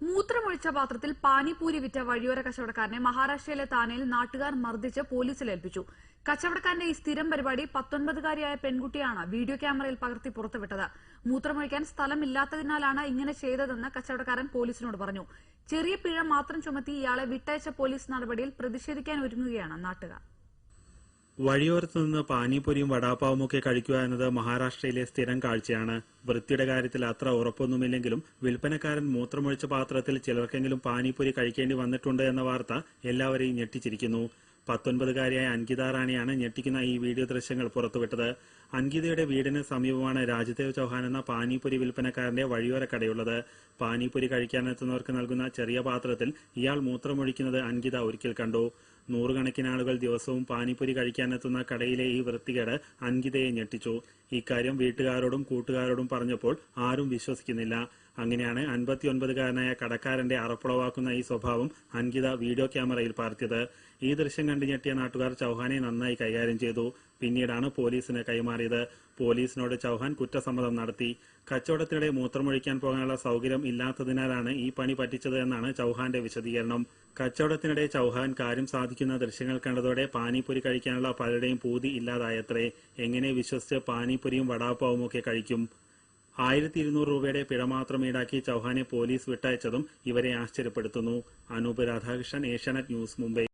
മൂത്രമൊഴിച്ച പാത്രത്തിൽ പാനിപൂരി വിറ്റ വഴിയോര കച്ചവടക്കാരനെ മഹാരാഷ്ട്രയിലെ താനെയിൽ നാട്ടുകാർ മർദ്ദിച്ച് പോലീസിൽ ഏൽപ്പിച്ചു. കച്ചവടക്കാരന്റെ ഈ സ്ഥിരം പരിപാടി 19-കാരിയായ പെൺകുട്ടിയാണ് വീഡിയോ ക്യാമറയിൽ പകർത്തി പുറത്തുവിട്ടത്. മൂത്രമൊഴിക്കാൻ സ്ഥലമില്ലാത്തതിനാലാണ് ഇങ്ങനെ ചെയ്തതെന്ന് കച്ചവടക്കാരൻ പോലീസിനോട് പറഞ്ഞു. ചെറിയ പിഴ മാത്രം ചുമത്തി ഇയാളെ വിട്ടയച്ച പോലീസ് നടപടിയിൽ പ്രതിഷേധിക്കാൻ ഒരുങ്ങുകയാണ് നാട്ടുകാർ. വഴിയോരത്തുനിന്ന് പാനിപൂരിയും വടാപ്പാവുമൊക്കെ കഴിക്കുക എന്നത് മഹാരാഷ്ട്രയിലെ സ്ഥിരം കാഴ്ചയാണ്. വൃത്തിയുടെ കാര്യത്തിൽ അത്ര ഉറപ്പൊന്നുമില്ലെങ്കിലും വിൽപ്പനക്കാരൻ മൂത്രമൊഴിച്ച പാത്രത്തിൽ ചിലർക്കെങ്കിലും പാനിപൂരി കഴിക്കേണ്ടി വന്നിട്ടുണ്ട് എന്ന വാർത്ത എല്ലാവരെയും ഞെട്ടിച്ചിരിക്കുന്നു. 19-കാരിയായ അൻകിത റാണിയാണ് ഞെട്ടിക്കുന്ന ഈ വീഡിയോ ദൃശ്യങ്ങൾ പുറത്തുവിട്ടത്. അൻകിതയുടെ വീടിന് സമീപമാണ് രാജ്ദേവ് ചൌഹാൻ എന്ന പാനിപൂരി വിൽപ്പനക്കാരന്റെ വഴിയോര കടയുള്ളത്. പാനിപൂരി കഴിക്കാനെത്തുന്നവർക്ക് നൽകുന്ന ചെറിയ പാത്രത്തിൽ ഇയാൾ മൂത്രമൊഴിക്കുന്നത് അൻകിത ഒരിക്കൽ കണ്ടു. 100 കണക്കിന് ആളുകൾ ദിവസവും പാനിപൂരി കഴിക്കാനെത്തുന്ന കടയിലെ ഈ വൃത്തികേട് അൻകിതയെ ഞെട്ടിച്ചു. ഇക്കാര്യം വീട്ടുകാരോടും കൂട്ടുകാരോടും പറഞ്ഞപ്പോൾ ആരും വിശ്വസിക്കുന്നില്ല. അങ്ങനെയാണ് 59-കാരനായ കടക്കാരന്റെ അറപ്പുളവാക്കുന്ന ഈ സ്വഭാവം അൻകിത വീഡിയോ ക്യാമറയിൽ പകർത്തിയത്. ഈ ദൃശ്യം കണ്ടു ഞെട്ടിയ നാട്ടുകാർ ചൌഹാനെ നന്നായി കൈകാര്യം ചെയ്തു. പിന്നീടാണ് പോലീസിന് കൈമാറിയത്. പോലീസിനോട് ചൌഹാൻ കുറ്റസമ്മതം നടത്തി. കച്ചവടത്തിനിടെ മൂത്രമൊഴിക്കാൻ പോകാനുള്ള സൌകര്യം ഇല്ലാത്തതിനാലാണ് ഈ പണി പറ്റിച്ചത് എന്നാണ് ചൌഹാന്റെ വിശദീകരണം. കച്ചവടത്തിനിടെ ചൌഹാൻ കാര്യം സാധിക്കുന്ന ദൃശ്യങ്ങൾ കണ്ടതോടെ പാനിപൂരി കഴിക്കാനുള്ള പലരുടെയും പൂതി ഇല്ലാതായത്രേ. എങ്ങനെ വിശ്വസിച്ച് പാനിപൂരിയും വടാപ്പാവുമൊക്കെ കഴിക്കും? 1200 രൂപയുടെ പിഴ മാത്രം ഈടാക്കി ചൌഹാനെ പോലീസ് വിട്ടയച്ചതും ഇവരെ ആശ്ചര്യപ്പെടുത്തുന്നു. അനൂപ് രാധാകൃഷ്ണൻ, ഏഷ്യാനെറ്റ് ന്യൂസ്, മുംബൈ.